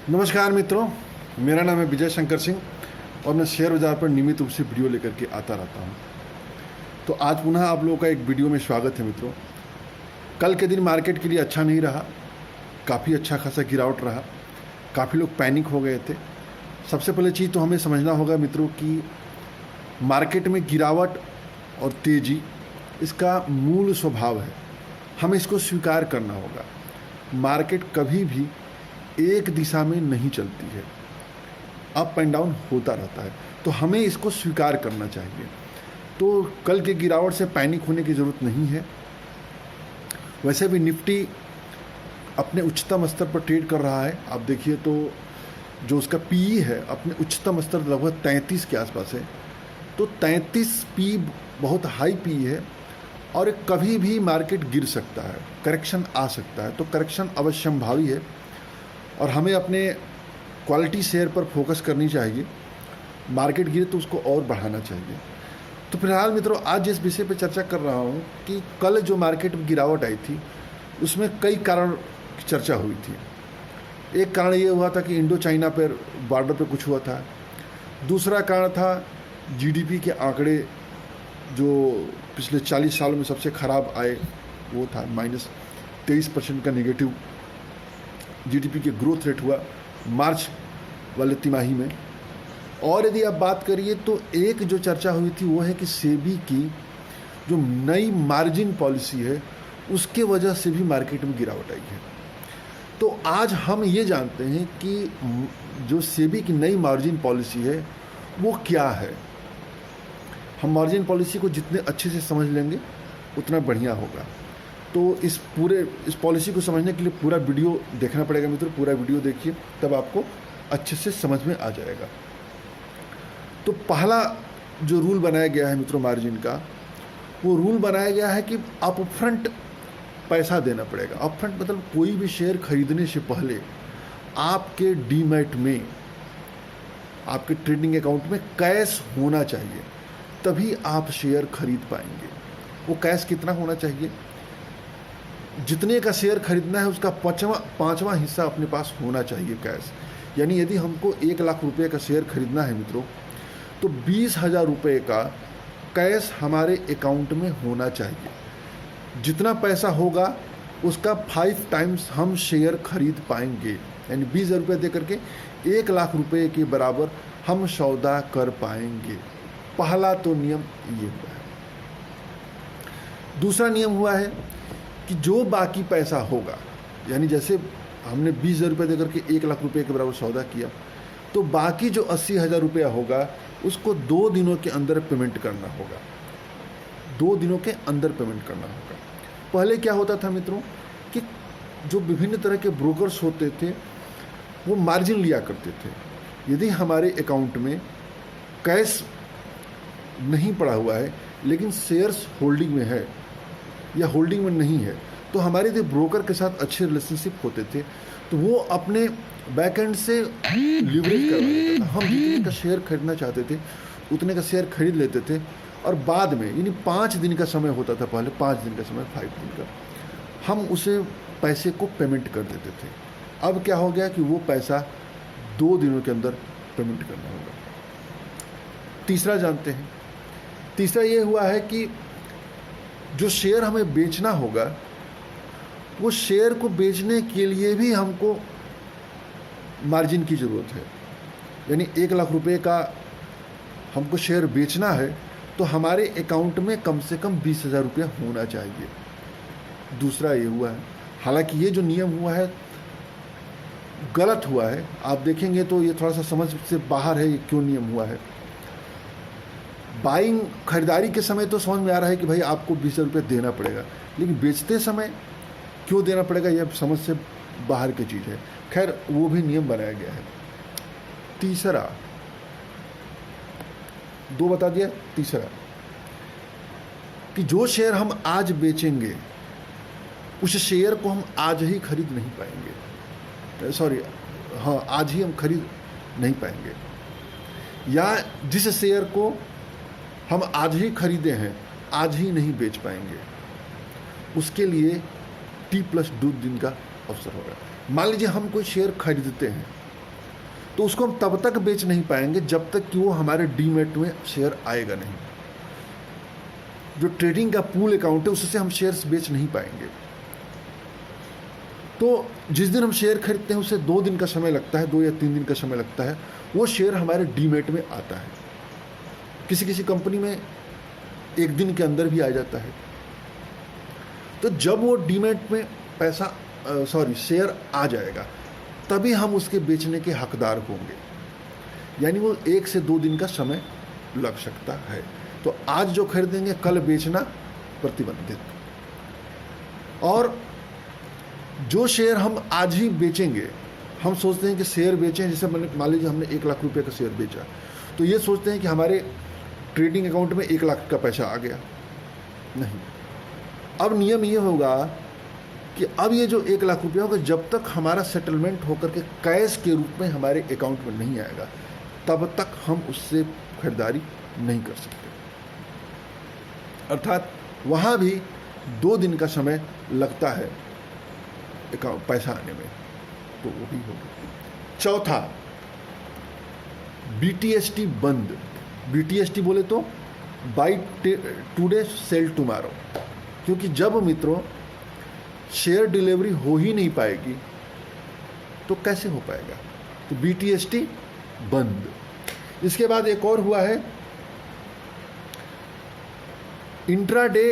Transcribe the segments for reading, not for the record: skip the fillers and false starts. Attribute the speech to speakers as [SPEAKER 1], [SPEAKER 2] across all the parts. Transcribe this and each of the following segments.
[SPEAKER 1] नमस्कार मित्रों, मेरा नाम है विजय शंकर सिंह और मैं शेयर बाज़ार पर नियमित रूप से वीडियो लेकर के आता रहता हूं। तो आज पुनः आप लोगों का एक वीडियो में स्वागत है मित्रों। कल के दिन मार्केट के लिए अच्छा नहीं रहा, काफ़ी अच्छा खासा गिरावट रहा, काफ़ी लोग पैनिक हो गए थे। सबसे पहले चीज़ तो हमें समझना होगा मित्रों कि मार्केट में गिरावट और तेज़ी इसका मूल स्वभाव है, हमें इसको स्वीकार करना होगा। मार्केट कभी भी एक दिशा में नहीं चलती है, अप एंड डाउन होता रहता है, तो हमें इसको स्वीकार करना चाहिए। तो कल के गिरावट से पैनिक होने की ज़रूरत नहीं है। वैसे भी निफ्टी अपने उच्चतम स्तर पर ट्रेड कर रहा है। आप देखिए तो जो उसका पीई है अपने उच्चतम स्तर लगभग 33 के आसपास है। तो 33 पी बहुत हाई पी है और कभी भी मार्केट गिर सकता है, करेक्शन आ सकता है। तो करेक्शन अवश्यंभावी है और हमें अपने क्वालिटी शेयर पर फोकस करनी चाहिए। मार्केट गिरे तो उसको और बढ़ाना चाहिए। तो फिलहाल मित्रों, आज जिस विषय पर चर्चा कर रहा हूँ कि कल जो मार्केट में गिरावट आई थी उसमें कई कारण की चर्चा हुई थी। एक कारण ये हुआ था कि इंडो चाइना पर बॉर्डर पर कुछ हुआ था। दूसरा कारण था जीडीपी के आंकड़े जो पिछले 40 सालों में सबसे ख़राब आए, वो था -23% का नेगेटिव जीडीपी के ग्रोथ रेट हुआ मार्च वाले तिमाही में। और यदि आप बात करिए तो एक जो चर्चा हुई थी वो है कि सेबी की जो नई मार्जिन पॉलिसी है उसके वजह से भी मार्केट में गिरावट आई है। तो आज हम ये जानते हैं कि जो सेबी की नई मार्जिन पॉलिसी है वो क्या है। हम मार्जिन पॉलिसी को जितने अच्छे से समझ लेंगे उतना बढ़िया होगा। तो इस पॉलिसी को समझने के लिए पूरा वीडियो देखना पड़ेगा मित्रों। पूरा वीडियो देखिए, तब आपको अच्छे से समझ में आ जाएगा। तो पहला जो रूल बनाया गया है मित्रों मार्जिन का, वो रूल बनाया गया है कि अपफ्रंट पैसा देना पड़ेगा। अपफ्रंट मतलब कोई भी शेयर खरीदने से पहले आपके डीमैट में, आपके ट्रेडिंग अकाउंट में कैश होना चाहिए, तभी आप शेयर खरीद पाएंगे। वो कैश कितना होना चाहिए? जितने का शेयर खरीदना है उसका पाँचवां हिस्सा अपने पास होना चाहिए कैश। यानी यदि हमको 1 लाख रुपए का शेयर खरीदना है मित्रों, तो 20,000 रुपये का कैश हमारे अकाउंट में होना चाहिए। जितना पैसा होगा उसका 5 टाइम्स हम शेयर खरीद पाएंगे। यानी 20,000 रुपये दे करके 1 लाख रुपये के बराबर हम सौदा कर पाएंगे। पहला तो नियम ये हुआ है। दूसरा नियम हुआ है कि जो बाकी पैसा होगा, यानी जैसे हमने 20,000 रुपये देकर के 1 लाख रुपये के बराबर सौदा किया, तो बाकी जो 80,000 रुपया होगा उसको 2 दिनों के अंदर पेमेंट करना होगा। 2 दिनों के अंदर पेमेंट करना होगा। पहले क्या होता था मित्रों कि जो विभिन्न तरह के ब्रोकर्स होते थे वो मार्जिन लिया करते थे। यदि हमारे अकाउंट में कैश नहीं पड़ा हुआ है लेकिन शेयर्स होल्डिंग में है या होल्डिंग में नहीं है, तो हमारे जो ब्रोकर के साथ अच्छे रिलेशनशिप होते थे तो वो अपने बैकएंड से लीवरेज करवा देता था। हम जितने का शेयर खरीदना चाहते थे उतने का शेयर खरीद लेते थे और बाद में, यानी 5 दिन का समय होता था पहले, 5 दिन का समय, 5 दिन का, हम उसे पैसे को पेमेंट कर देते थे। अब क्या हो गया कि वो पैसा 2 दिनों के अंदर पेमेंट करना होगा। तीसरा जानते हैं, तीसरा ये हुआ है कि जो शेयर हमें बेचना होगा वो शेयर को बेचने के लिए भी हमको मार्जिन की ज़रूरत है। यानी 1 लाख रुपए का हमको शेयर बेचना है तो हमारे अकाउंट में कम से कम 20,000 रुपया होना चाहिए। दूसरा ये हुआ है, हालांकि ये जो नियम हुआ है गलत हुआ है। आप देखेंगे तो ये थोड़ा सा समझ से बाहर है, ये क्यों नियम हुआ है। बाइंग, खरीदारी के समय तो समझ में आ रहा है कि भाई आपको 20,000 रुपये देना पड़ेगा, लेकिन बेचते समय क्यों देना पड़ेगा, यह समझ से बाहर की चीज़ है। खैर, वो भी नियम बनाया गया है। तीसरा, 2 बता दिया। तीसरा कि जो शेयर हम आज बेचेंगे उस शेयर को हम आज ही खरीद नहीं पाएंगे। सॉरी, हाँ, आज ही हम खरीद नहीं पाएंगे, या जिस शेयर को हम आज ही खरीदे हैं आज ही नहीं बेच पाएंगे, उसके लिए T+2 दिन का अवसर होगा। मान लीजिए हम कोई शेयर खरीदते हैं तो उसको हम तब तक बेच नहीं पाएंगे जब तक कि वो हमारे डीमैट में शेयर आएगा नहीं। जो ट्रेडिंग का पूल अकाउंट है उससे हम शेयर्स बेच नहीं पाएंगे। तो जिस दिन हम शेयर खरीदते हैं उससे 2 दिन का समय लगता है, 2 या 3 दिन का समय लगता है, वो शेयर हमारे डीमैट में आता है। किसी किसी कंपनी में 1 दिन के अंदर भी आ जाता है। तो जब वो डीमैट में शेयर आ जाएगा तभी हम उसके बेचने के हकदार होंगे, यानी वो 1 से 2 दिन का समय लग सकता है। तो आज जो खरीदेंगे कल बेचना प्रतिबंधित। और जो शेयर हम आज ही बेचेंगे, हम सोचते हैं कि शेयर बेचें, जैसे मान लीजिए हमने 1 लाख रुपए का शेयर बेचा, तो ये सोचते हैं कि हमारे ट्रेडिंग अकाउंट में 1 लाख का पैसा आ गया। नहीं, अब नियम ये होगा कि अब ये जो 1 लाख रुपया होगा, जब तक हमारा सेटलमेंट होकर के कैश के रूप में हमारे अकाउंट में नहीं आएगा तब तक हम उससे खरीदारी नहीं कर सकते। अर्थात वहाँ भी 2 दिन का समय लगता है पैसा आने में, तो वो भी होगा। चौथा, BTST बंद। BTST बोले तो बाई टुडे सेल टुमारो, क्योंकि जब मित्रों शेयर डिलीवरी हो ही नहीं पाएगी तो कैसे हो पाएगा, तो BTST बंद। इसके बाद एक और हुआ है, इंट्राडे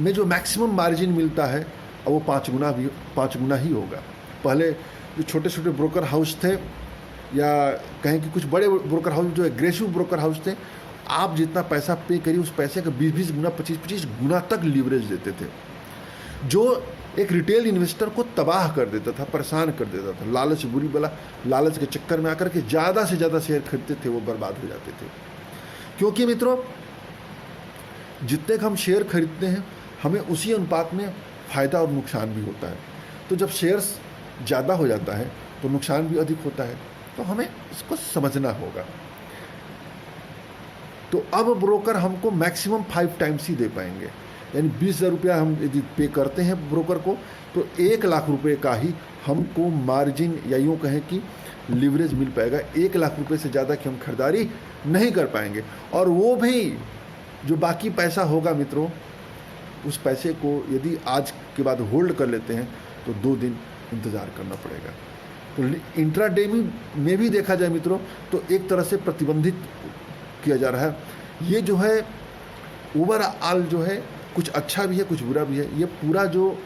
[SPEAKER 1] में जो मैक्सिमम मार्जिन मिलता है अब वो 5 गुना ही होगा। पहले जो छोटे छोटे ब्रोकर हाउस थे, या कहें कि कुछ बड़े ब्रोकर हाउस जो एग्रेसिव ब्रोकर हाउस थे, आप जितना पैसा पे करिए उस पैसे का 20-20 गुना 25-25 गुना तक लीवरेज देते थे, जो एक रिटेल इन्वेस्टर को तबाह कर देता था, परेशान कर देता था। लालच बुरी बला, लालच के चक्कर में आकर के ज़्यादा से ज़्यादा शेयर खरीदते थे, वो बर्बाद हो जाते थे। क्योंकि मित्रों जितने का हम शेयर खरीदते हैं हमें उसी अनुपात में फ़ायदा और नुकसान भी होता है। तो जब शेयर्स ज़्यादा हो जाता है तो नुकसान भी अधिक होता है, तो हमें इसको समझना होगा। तो अब ब्रोकर हमको मैक्सिमम 5 टाइम्स ही दे पाएंगे, यानी 20,000 रुपया हम यदि पे करते हैं ब्रोकर को तो 1 लाख रुपए का ही हमको मार्जिन या यूँ कहें कि लीवरेज मिल पाएगा। 1 लाख रुपए से ज़्यादा की हम खरीदारी नहीं कर पाएंगे। और वो भी जो बाकी पैसा होगा मित्रों, उस पैसे को यदि आज के बाद होल्ड कर लेते हैं तो 2 दिन इंतज़ार करना पड़ेगा। तो इंट्राडे में भी देखा जाए मित्रों तो एक तरह से प्रतिबंधित किया जा रहा है। ये जो है ओवरऑल जो है कुछ अच्छा भी है कुछ बुरा भी है। ये पूरा जो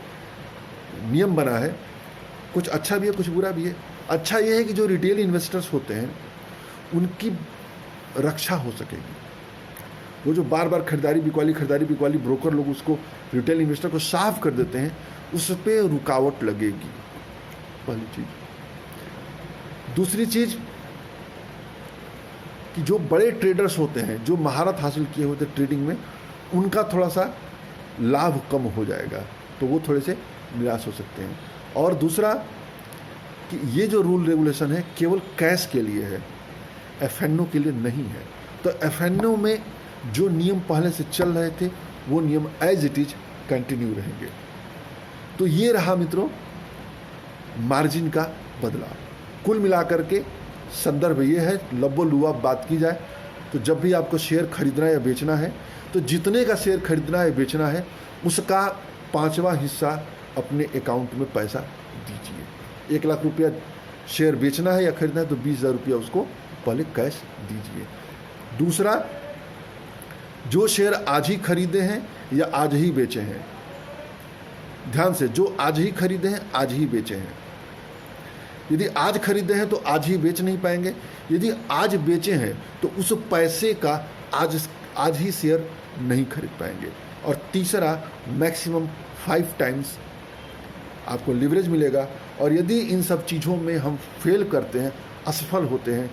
[SPEAKER 1] नियम बना है कुछ अच्छा भी है कुछ बुरा भी है। अच्छा ये है कि जो रिटेल इन्वेस्टर्स होते हैं उनकी रक्षा हो सकेगी। वो जो बार बार खरीदारी बिकवाली ब्रोकर लोग उसको रिटेल इन्वेस्टर को साफ कर देते हैं, उस पर रुकावट लगेगी, पहली चीज़। दूसरी चीज़ कि जो बड़े ट्रेडर्स होते हैं, जो महारत हासिल किए होते हैं ट्रेडिंग में, उनका थोड़ा सा लाभ कम हो जाएगा, तो वो थोड़े से निराश हो सकते हैं। और दूसरा कि ये जो रूल रेगुलेशन है केवल कैश के लिए है, एफएनओ के लिए नहीं है। तो एफएनओ में जो नियम पहले से चल रहे थे वो नियम एज इट इज कंटिन्यू रहेंगे। तो ये रहा मित्रों मार्जिन का बदलाव। कुल मिलाकर के संदर्भ ये है, लब्बो लुआब बात की जाए तो जब भी आपको शेयर खरीदना या बेचना है तो जितने का शेयर खरीदना है बेचना है उसका 5वां हिस्सा अपने अकाउंट में पैसा दीजिए। 1 लाख रुपया शेयर बेचना है या खरीदना है तो 20,000 रुपया उसको पहले कैश दीजिए। दूसरा, जो शेयर आज ही खरीदे हैं या आज ही बेचे हैं, ध्यान से, जो आज ही खरीदे हैं आज ही बेचे हैं। यदि आज खरीदे हैं तो आज ही बेच नहीं पाएंगे, यदि आज बेचे हैं तो उस पैसे का आज ही शेयर नहीं खरीद पाएंगे। और तीसरा, मैक्सिमम 5 टाइम्स आपको लीवरेज मिलेगा। और यदि इन सब चीज़ों में हम फेल करते हैं, असफल होते हैं,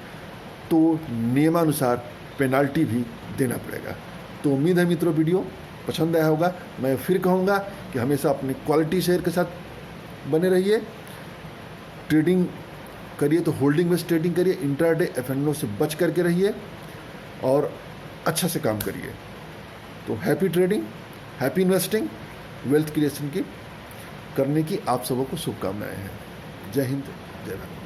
[SPEAKER 1] तो नियमानुसार पेनाल्टी भी देना पड़ेगा। तो उम्मीद है मित्रों वीडियो पसंद आया होगा। मैं फिर कहूँगा कि हमेशा अपने क्वालिटी शेयर के साथ बने रहिए। ट्रेडिंग करिए तो होल्डिंग बेस्ड ट्रेडिंग करिए, इंट्राडे एफएनओ से बच करके रहिए और अच्छा से काम करिए। तो happy trading, happy investing, wealth creation की करने की आप सबों को शुभकामनाएं हैं। जय हिंद, जय भारत।